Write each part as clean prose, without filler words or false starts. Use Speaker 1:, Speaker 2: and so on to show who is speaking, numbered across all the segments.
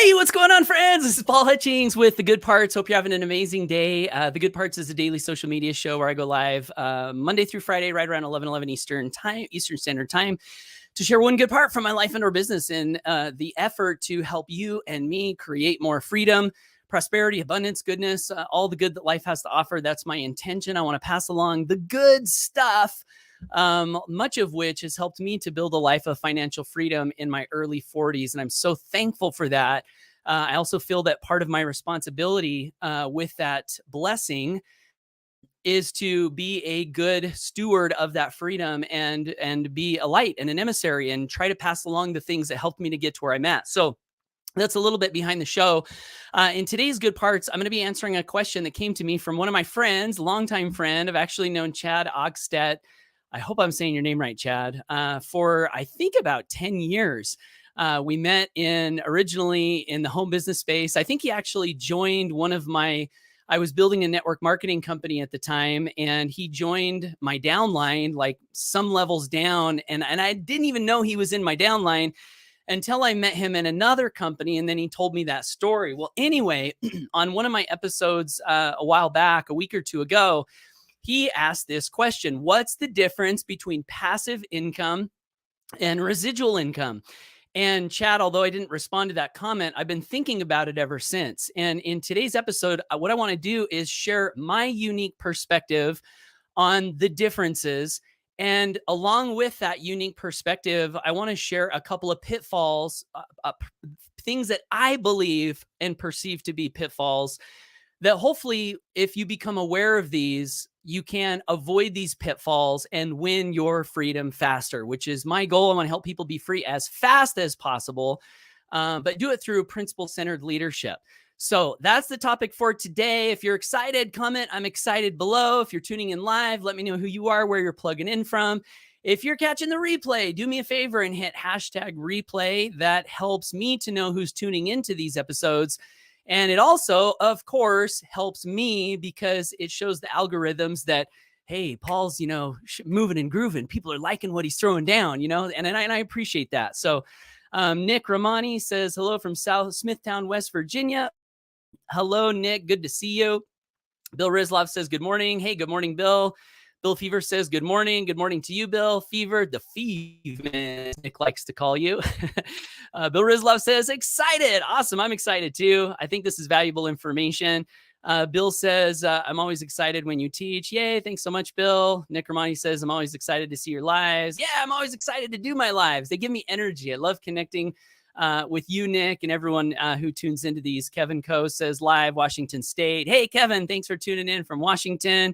Speaker 1: Hey, what's going on, friends? This is Paul Hutchings with The Good Parts. Hope you're having an amazing day. The Good Parts is a daily social media show where I go live Monday through Friday, right around 11 Eastern Standard Time, to share one good part from my life and or business in the effort to help you and me create more freedom, prosperity, abundance, goodness, all the good that life has to offer. That's my intention. I want to pass along the good stuff, much of which has helped me to build a life of financial freedom in my early 40s. And I'm so thankful for that. I also feel that part of my responsibility with that blessing is to be a good steward of that freedom and be a light and an emissary and try to pass along the things that helped me to get to where I'm at. So that's a little bit behind the show. In today's Good Parts, I'm going to be answering a question that came to me from one of my friends, longtime friend. I've actually known Chad Ogstedt. I hope I'm saying your name right, Chad, for I think about 10 years. We met originally in the home business space. I think he actually joined I was building a network marketing company at the time, and he joined my downline, like some levels down. And I didn't even know he was in my downline until I met him in another company. And then he told me that story. Well, anyway, on one of my episodes a while back, a week or two ago, he asked this question: what's the difference between passive income and residual income? And Chad, although I didn't respond to that comment, I've been thinking about it ever since. And in today's episode, what I want to do is share my unique perspective on the differences. And along with that unique perspective, I want to share a couple of pitfalls, things that I believe and perceive to be pitfalls, that hopefully, if you become aware of these, you can avoid these pitfalls and win your freedom faster, which is my goal. I want to help people be free as fast as possible, but do it through principle-centered leadership. So that's the topic for today. If you're excited, comment "I'm excited" below. If you're tuning in live, let me know who you are, where you're plugging in from. If you're catching the replay, do me a favor and hit #replay. That helps me to know who's tuning into these episodes. And it also, of course, helps me because it shows the algorithms that, hey, Paul's, moving and grooving. People are liking what he's throwing down, and I appreciate that. So Nick Romani says hello from South Smithtown, West Virginia. Hello, Nick. Good to see you. Bill Rizlov says good morning. Hey, good morning, Bill. Bill Fever says good morning. Good morning to you, Bill Fever, the Fever, Nick likes to call you. Bill Rizlov says excited. Awesome. I'm excited too. I think this is valuable information. Bill says, I'm always excited when you teach. Yay. Thanks so much, Bill. Nick Romani says, I'm always excited to see your lives. Yeah, I'm always excited to do my lives. They give me energy. I love connecting with you, Nick, and everyone who tunes into these. Kevin Coe says live, Washington State. Hey, Kevin, thanks for tuning in from Washington.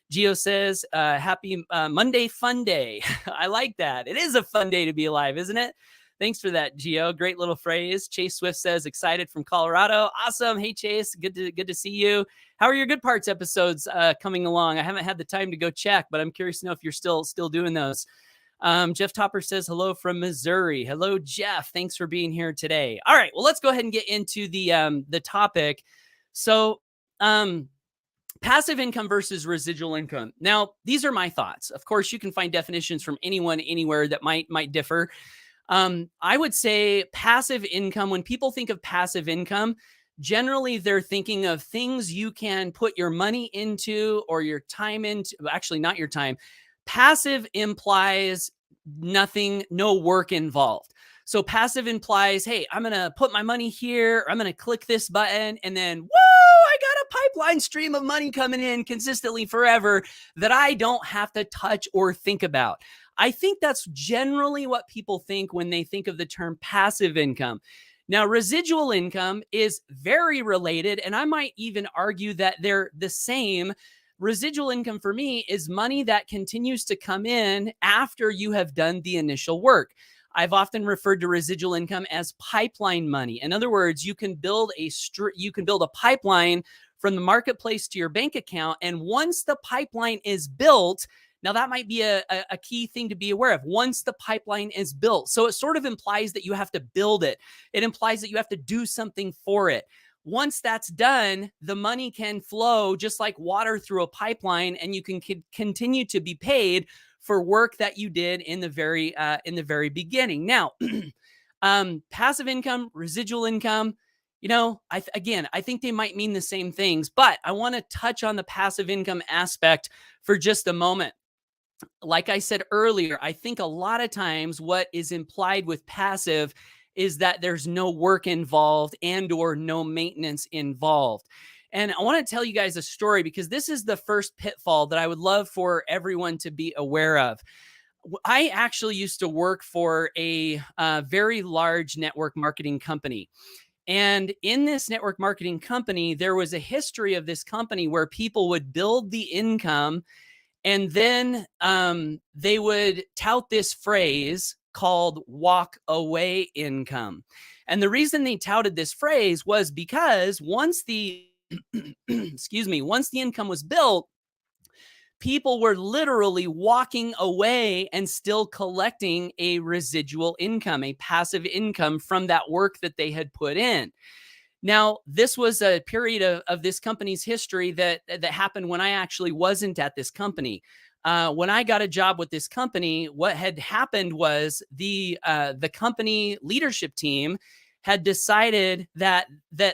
Speaker 1: Geo says, happy Monday fun day. I like that. It is a fun day to be alive, isn't it? Thanks for that, Geo. Great little phrase. Chase Swift says, excited from Colorado. Awesome. Hey, Chase. Good to see you. How are your Good Parts episodes coming along? I haven't had the time to go check, but I'm curious to know if you're still doing those. Jeff Topper says hello from Missouri. Hello, Jeff. Thanks for being here today. All right. Well, let's go ahead and get into the topic. So, passive income versus residual income. Now, these are my thoughts. Of course, you can find definitions from anyone, anywhere that might differ. I would say passive income, when people think of passive income, generally they're thinking of things you can put your money into or your time into. Actually, not your time. Passive implies nothing, no work involved. So passive implies, hey, I'm going to put my money here. I'm going to click this button and then, woo, I got a pipeline stream of money coming in consistently forever that I don't have to touch or think about. I think that's generally what people think when they think of the term passive income. Now, residual income is very related, and I might even argue that they're the same. Residual income for me is money that continues to come in after you have done the initial work. I've often referred to residual income as pipeline money. In other words, you can build a pipeline from the marketplace to your bank account. And once the pipeline is built, now that might be a key thing to be aware of. Once the pipeline is built, so it sort of implies that you have to build it. It implies that you have to do something for it. Once that's done, the money can flow just like water through a pipeline, and you can continue to be paid for work that you did in the very beginning. Now, passive income, residual income, Again, I think they might mean the same things, but I want to touch on the passive income aspect for just a moment. Like I said earlier, I think a lot of times what is implied with passive is that there's no work involved and or no maintenance involved. And I want to tell you guys a story because this is the first pitfall that I would love for everyone to be aware of. I actually used to work for a very large network marketing company. And in this network marketing company, there was a history of this company where people would build the income and then they would tout this phrase called walk away income. And the reason they touted this phrase was because once the excuse me, once the income was built, people were literally walking away and still collecting a residual income, a passive income from that work that they had put in. Now, this was a period of this company's history that happened when I actually wasn't at this company. When I got a job with this company, what had happened was the company leadership team had decided that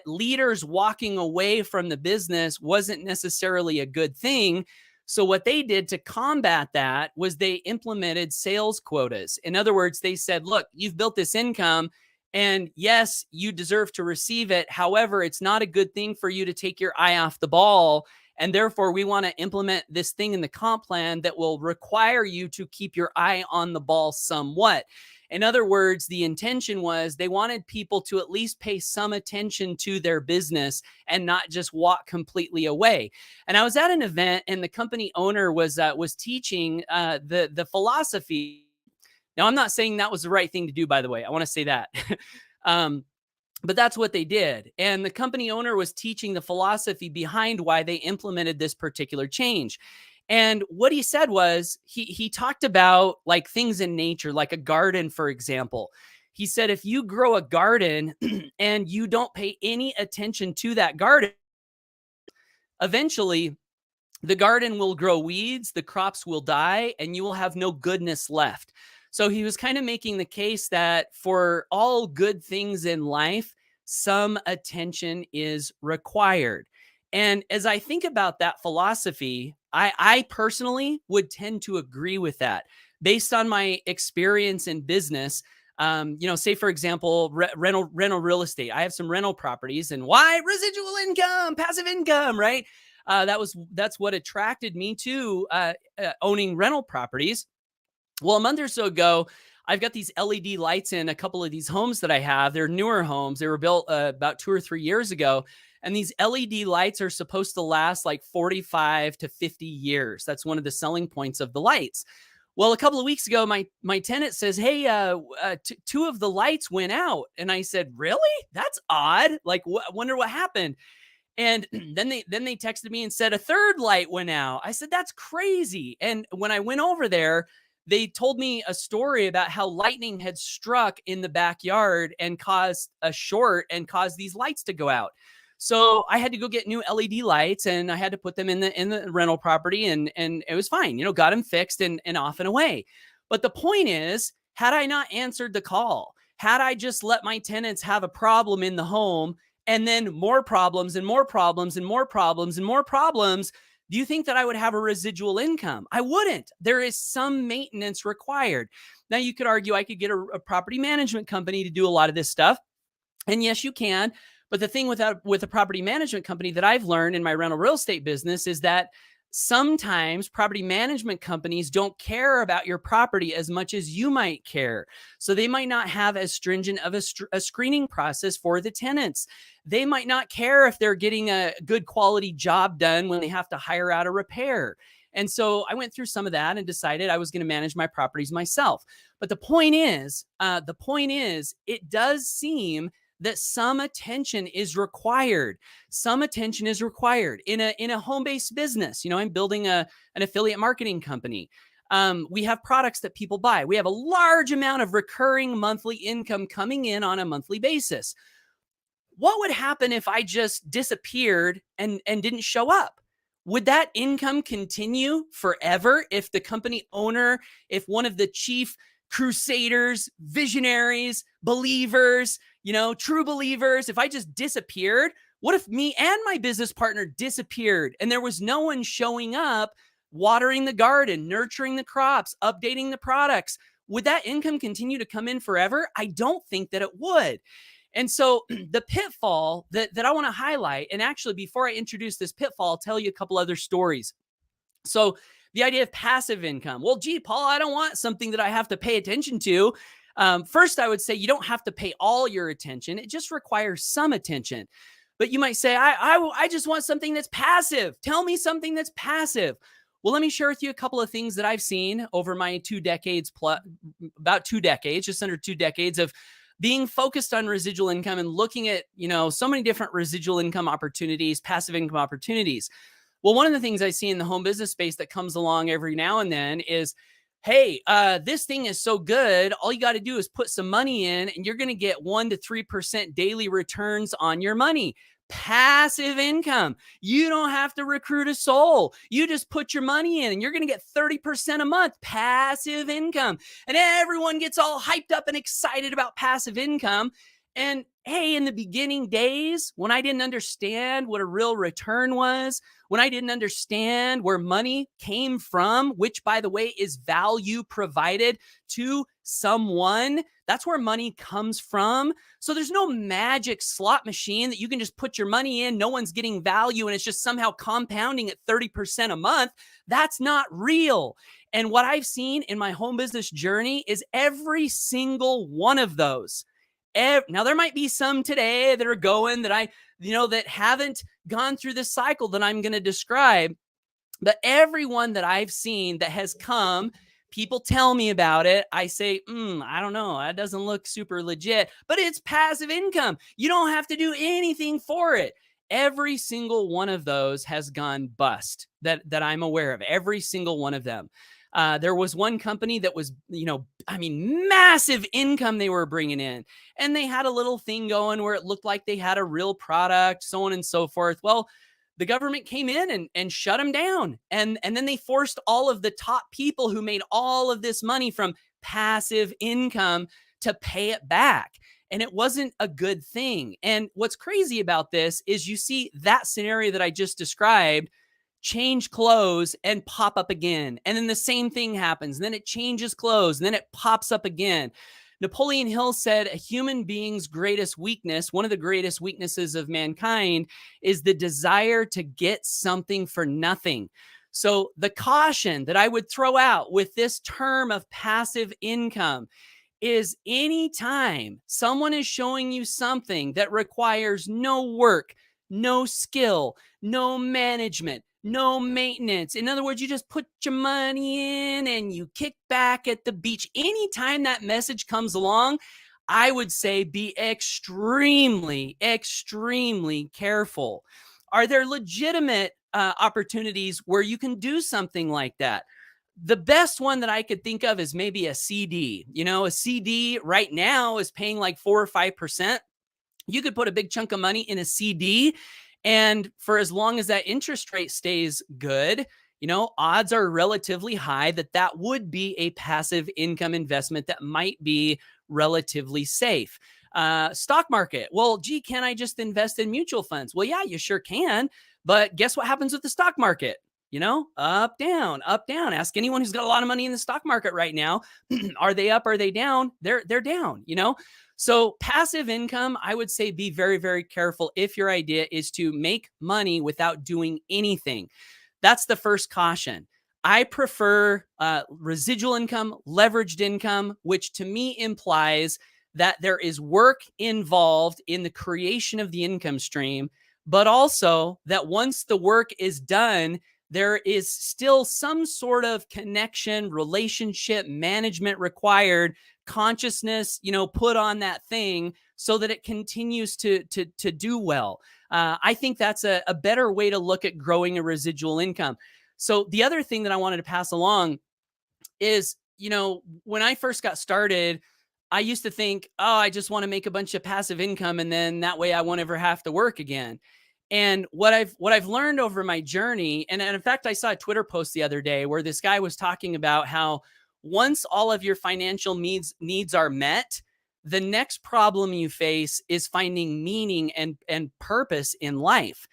Speaker 1: leaders walking away from the business wasn't necessarily a good thing. So what they did to combat that was they implemented sales quotas. In other words, they said, look, you've built this income. And yes, you deserve to receive it. However, it's not a good thing for you to take your eye off the ball. And therefore, we want to implement this thing in the comp plan that will require you to keep your eye on the ball somewhat. In other words, the intention was they wanted people to at least pay some attention to their business and not just walk completely away. And I was at an event, and the company owner was teaching the philosophy. Now, I'm not saying that was the right thing to do, by the way. I want to say that. But that's what they did. And the company owner was teaching the philosophy behind why they implemented this particular change. And what he said was he talked about like things in nature, like a garden, for example. He said, if you grow a garden and you don't pay any attention to that garden, eventually the garden will grow weeds, the crops will die, and you will have no goodness left. So he was kind of making the case that for all good things in life, some attention is required. And as I think about that philosophy, I personally would tend to agree with that based on my experience in business. Say for example, rental real estate. I have some rental properties, and why residual income, passive income, right? That's what attracted me to owning rental properties. Well, a month or so ago, I've got these LED lights in a couple of these homes that I have. They're newer homes. They were built about 2 or 3 years ago. And these LED lights are supposed to last like 45 to 50 years. That's one of the selling points of the lights. Well, a couple of weeks ago, my tenant says, hey, 2 of the lights went out. And I said, really? That's odd. Like, wonder what happened. And then they texted me and said a 3rd light went out. I said, that's crazy. And when I went over there, they told me a story about how lightning had struck in the backyard and caused a short and caused these lights to go out. So I had to go get new LED lights, and I had to put them in the rental property, and it was fine, got them fixed and off and away. But the point is, had I not answered the call, had I just let my tenants have a problem in the home and then more problems and more problems and more problems and more problems, do you think that I would have a residual income? I wouldn't. There is some maintenance required. Now, you could argue I could get a property management company to do a lot of this stuff. And yes, you can. But the thing with a property management company that I've learned in my rental real estate business is that sometimes property management companies don't care about your property as much as you might care. So they might not have as stringent of a screening process for the tenants. They might not care if they're getting a good quality job done when they have to hire out a repair. And so I went through some of that and decided I was going to manage my properties myself. But the point is, it does seem that some attention is required. Some attention is required in a home-based business. I'm building an affiliate marketing company. We have products that people buy. We have a large amount of recurring monthly income coming in on a monthly basis. What would happen if I just disappeared and didn't show up? Would that income continue forever if the company owner, if one of the chief crusaders, visionaries, believers, true believers. If I just disappeared, what if me and my business partner disappeared and there was no one showing up, watering the garden, nurturing the crops, updating the products? Would that income continue to come in forever? I don't think that it would. And so the pitfall that I want to highlight, and actually before I introduce this pitfall, I'll tell you a couple other stories. So the idea of passive income. Well, gee, Paul, I don't want something that I have to pay attention to. First, I would say you don't have to pay all your attention. It just requires some attention. But you might say, I just want something that's passive. Tell me something that's passive. Well, let me share with you a couple of things that I've seen over my 2 decades plus, about 2 decades, just under 2 decades of being focused on residual income and looking at, so many different residual income opportunities, passive income opportunities. Well, one of the things I see in the home business space that comes along every now and then is, hey, this thing is so good. All you got to do is put some money in and you're going to get 1 to 3% daily returns on your money. Passive income. You don't have to recruit a soul. You just put your money in and you're going to get 30% a month. Passive income. And everyone gets all hyped up and excited about passive income. And hey, in the beginning days, when I didn't understand what a real return was, when I didn't understand where money came from, which, by the way, is value provided to someone, that's where money comes from. So there's no magic slot machine that you can just put your money in. No one's getting value and it's just somehow compounding at 30% a month. That's not real. And what I've seen in my home business journey is every single one of those. Now, there might be some today that are going that that haven't gone through this cycle that I'm going to describe. But everyone that I've seen that has come, people tell me about it. I say, I don't know. That doesn't look super legit, but it's passive income. You don't have to do anything for it. Every single one of those has gone bust that I'm aware of. Every single one of them. There was one company that was, massive income they were bringing in. And they had a little thing going where it looked like they had a real product, so on and so forth. Well, the government came in and shut them down. And then they forced all of the top people who made all of this money from passive income to pay it back. And it wasn't a good thing. And what's crazy about this is you see that scenario that I just described change clothes and pop up again. And then the same thing happens. And then it changes clothes and then it pops up again. Napoleon Hill said a human being's greatest weakness, one of the greatest weaknesses of mankind, is the desire to get something for nothing. So the caution that I would throw out with this term of passive income is anytime someone is showing you something that requires no work, no skill, no management, no maintenance. In other words, you just put your money in and you kick back at the beach. Anytime that message comes along, I would say be extremely, extremely careful. Are there legitimate opportunities where you can do something like that? The best one that I could think of is maybe a CD. A CD right now is paying like 4 or 5%. You could put a big chunk of money in a CD. And for as long as that interest rate stays good, odds are relatively high that would be a passive income investment that might be relatively safe. Stock market. Well, gee, can I just invest in mutual funds? Well, yeah, you sure can. But guess what happens with the stock market? Up, down, up, down. Ask anyone who's got a lot of money in the stock market right now. Are they up? Are they down? They're down, So passive income, I would say be very, very careful if your idea is to make money without doing anything. That's the first caution. I prefer residual income, leveraged income, which to me implies that there is work involved in the creation of the income stream, but also that once the work is done, there is still some sort of connection, relationship, management required, consciousness, put on that thing so that it continues to do well. I think that's a better way to look at growing a residual income. So the other thing that I wanted to pass along is, when I first got started, I used to think, I just want to make a bunch of passive income and then that way I won't ever have to work again. And what I've learned over my journey, and in fact, I saw a Twitter post the other day where this guy was talking about how once all of your financial needs are met, the next problem you face is finding meaning and purpose in life.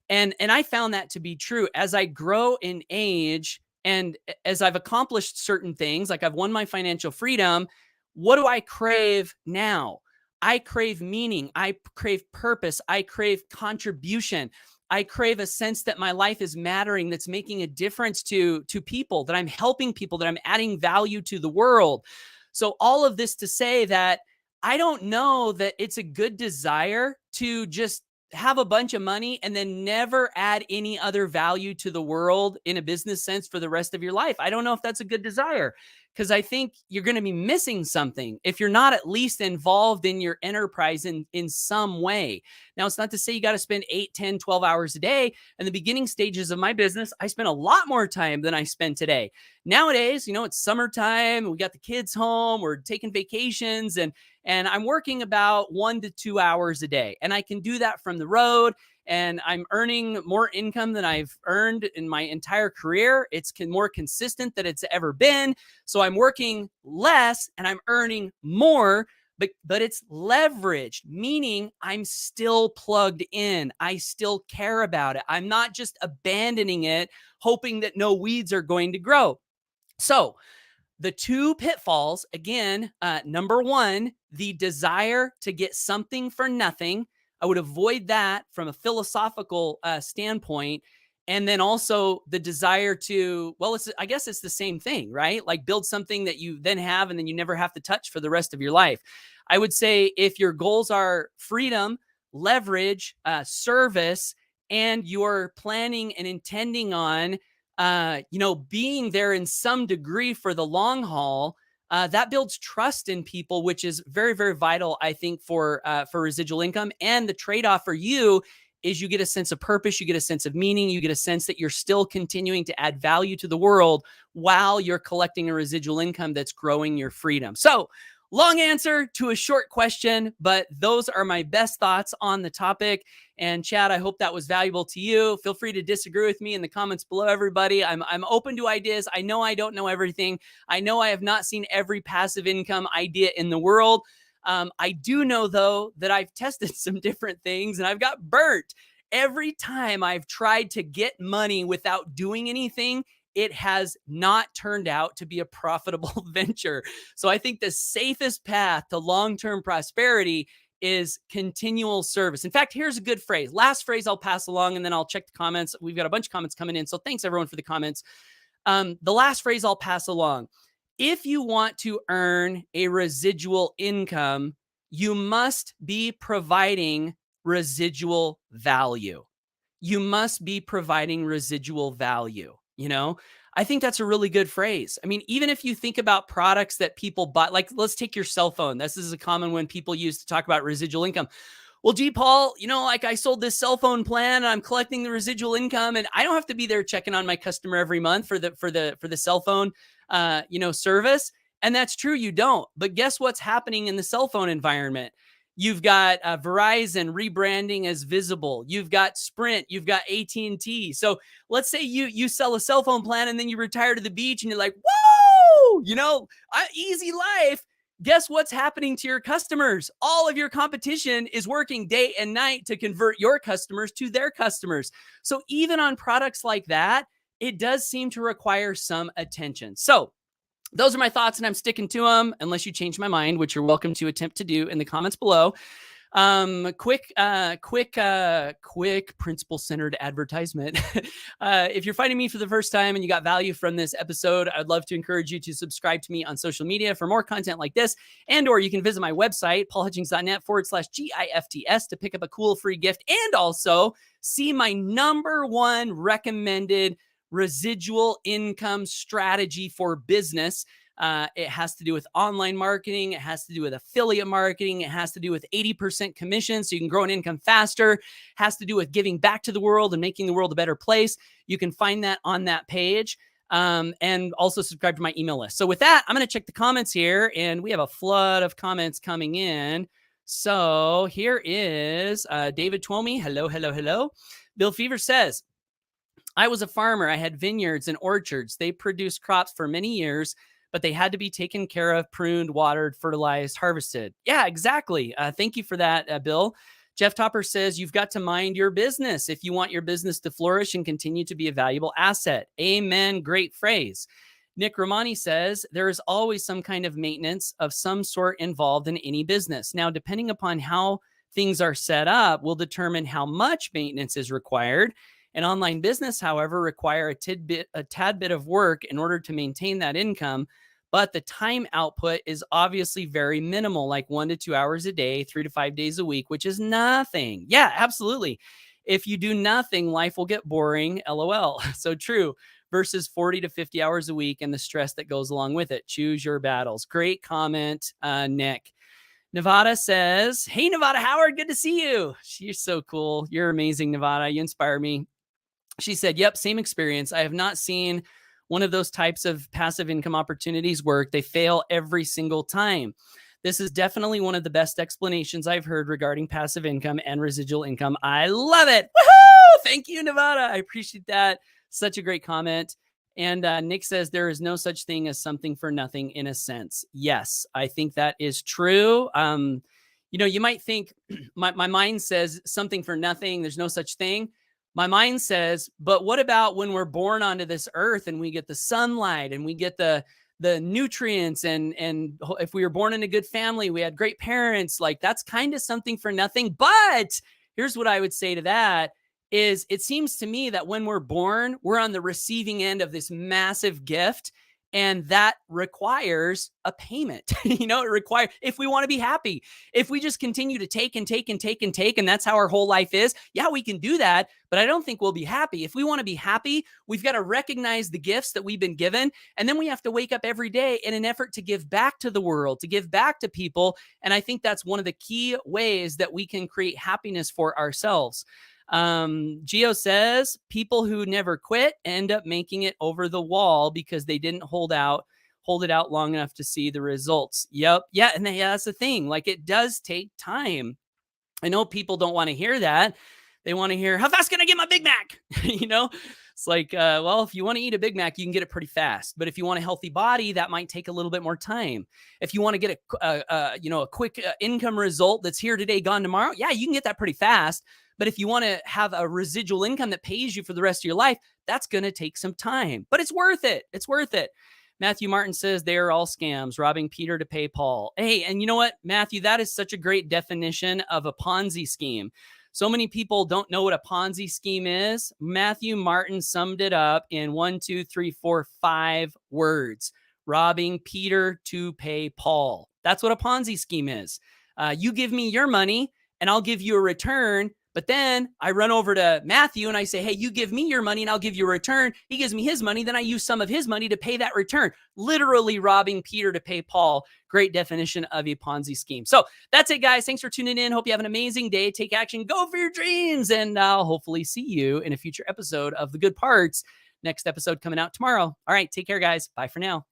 Speaker 1: And I found that to be true as I grow in age and as I've accomplished certain things, like I've won my financial freedom. What do I crave now? I crave meaning. I crave purpose. I crave contribution. I crave a sense that my life is mattering, that's making a difference to people, that I'm helping people, that I'm adding value to the world. So all of this to say that I don't know that it's a good desire to just have a bunch of money and then never add any other value to the world in a business sense for the rest of your life. I don't know if that's a good desire, because I think you're going to be missing something if you're not at least involved in your enterprise in some way. Now, it's not to say you got to spend 8, 10, 12 hours a day. In the beginning stages of my business, I spent a lot more time than I spend today. Nowadays, it's summertime, we got the kids home, we're taking vacations, and I'm working about 1 to 2 hours a day. And I can do that from the road. And I'm earning more income than I've earned in my entire career. It's more consistent than it's ever been. So I'm working less and I'm earning more, but it's leveraged, meaning I'm still plugged in. I still care about it. I'm not just abandoning it, hoping that no weeds are going to grow. So the two pitfalls, again, number one, the desire to get something for nothing. I would avoid that from a philosophical standpoint. And then also the desire to, well, I guess it's the same thing, right? Like build something that you then have and then you never have to touch for the rest of your life. I would say if your goals are freedom, leverage, service, and you're planning and intending on being there in some degree for the long haul, that builds trust in people, which is very, very vital, I think, for residual income. And the trade-off for you is you get a sense of purpose, you get a sense of meaning, you get a sense that you're still continuing to add value to the world while you're collecting a residual income that's growing your freedom. So, long answer to a short question, but those are my best thoughts on the topic. And Chad, I hope that was valuable to you. Feel free to disagree with me in the comments below, everybody. I'm open to ideas. I know I don't know everything. I know I have not seen every passive income idea in the world. I do know, though, that I've tested some different things and I've got burnt. Every time I've tried to get money without doing anything, it has not turned out to be a profitable venture. So I think the safest path to long-term prosperity is continual service. In fact, here's a good phrase. Last phrase I'll pass along, and then I'll check the comments. We've got a bunch of comments coming in. So thanks everyone for the comments. The last phrase I'll pass along. If you want to earn a residual income, you must be providing residual value. You must be providing residual value. I think that's a really good phrase. I mean, even if you think about products that people buy, like let's take your cell phone. This is a common one people use to talk about residual income. Well, gee, Paul, like I sold this cell phone plan and I'm collecting the residual income and I don't have to be there checking on my customer every month for the cell phone, service. And that's true. You don't. But guess what's happening in the cell phone environment? You've got Verizon rebranding as Visible. You've got Sprint. You've got AT&T. So let's say you sell a cell phone plan and then you retire to the beach and you're like, whoa, easy life. Guess what's happening to your customers? All of your competition is working day and night to convert your customers to their customers. So even on products like that, it does seem to require some attention. So those are my thoughts, and I'm sticking to them unless you change my mind, which you're welcome to attempt to do in the comments below. Quick principle-centered advertisement. If you're finding me for the first time and you got value from this episode, I'd love to encourage you to subscribe to me on social media for more content like this, or you can visit my website, paulhutchings.net/GIFTS to pick up a cool free gift and also see my #1 recommended residual income strategy for business. It has to do with online marketing. It has to do with affiliate marketing. It has to do with 80% commission so you can grow an income faster. It has to do with giving back to the world and making the world a better place. You can find that on that page. And also subscribe to my email list. So with that, I'm going to check the comments here, and we have a flood of comments coming in. So here is David Twomey. Hello, hello, hello. Bill Fever says, I was a farmer. I had vineyards and orchards. They produced crops for many years, but they had to be taken care of, pruned, watered, fertilized, harvested. Yeah, exactly. Thank you for that, Bill. Jeff Topper says, you've got to mind your business if you want your business to flourish and continue to be a valuable asset. Amen. Great phrase. Nick Romani says, there is always some kind of maintenance of some sort involved in any business. Now, depending upon how things are set up will determine how much maintenance is required. An online business, however, require a tad bit of work in order to maintain that income. But the time output is obviously very minimal, like 1 to 2 hours a day, 3 to 5 days a week, which is nothing. Yeah, absolutely. If you do nothing, life will get boring. LOL. So true. Versus 40 to 50 hours a week and the stress that goes along with it. Choose your battles. Great comment, Nick. Nevada says, hey, Nevada Howard, good to see you. You're so cool. You're amazing, Nevada. You inspire me. She said, yep, same experience. I have not seen one of those types of passive income opportunities work. They fail every single time. This is definitely one of the best explanations I've heard regarding passive income and residual income. I love it. Woohoo! Thank you, Nevada. I appreciate that. Such a great comment. And Nick says there is no such thing as something for nothing in a sense. Yes, I think that is true. You might think my mind says something for nothing. There's no such thing. My mind says, but what about when we're born onto this earth and we get the sunlight and we get the nutrients and if we were born in a good family, we had great parents, like that's kind of something for nothing. But here's what I would say to that is it seems to me that when we're born, we're on the receiving end of this massive gift. And that requires a payment. It requires, if we want to be happy, if we just continue to take and take and take and take, and that's how our whole life is. Yeah, we can do that, but I don't think we'll be happy. If we want to be happy, we've got to recognize the gifts that we've been given. And then we have to wake up every day in an effort to give back to the world, to give back to people. And I think that's one of the key ways that we can create happiness for ourselves. Gio says people who never quit end up making it over the wall because they didn't hold it out long enough to see the results. Yep. Yeah. And that's the thing. Like it does take time. I know people don't want to hear that. They want to hear, how fast can I get my Big Mac? It's like, well, if you want to eat a Big Mac, you can get it pretty fast. But if you want a healthy body, that might take a little bit more time. If you want to get a quick income result that's here today, gone tomorrow, yeah, you can get that pretty fast. But if you want to have a residual income that pays you for the rest of your life, that's going to take some time. But it's worth it. It's worth it. Matthew Martin says they are all scams, robbing Peter to pay Paul. Hey, and you know what, Matthew, that is such a great definition of a Ponzi scheme. So many people don't know what a Ponzi scheme is. Matthew Martin summed it up in 5 words. Robbing Peter to pay Paul. That's what a Ponzi scheme is. You give me your money and I'll give you a return. But then I run over to Matthew and I say, hey, you give me your money and I'll give you a return. He gives me his money. Then I use some of his money to pay that return. Literally robbing Peter to pay Paul. Great definition of a Ponzi scheme. So that's it, guys. Thanks for tuning in. Hope you have an amazing day. Take action. Go for your dreams. And I'll hopefully see you in a future episode of The Good Parts. Next episode coming out tomorrow. All right. Take care, guys. Bye for now.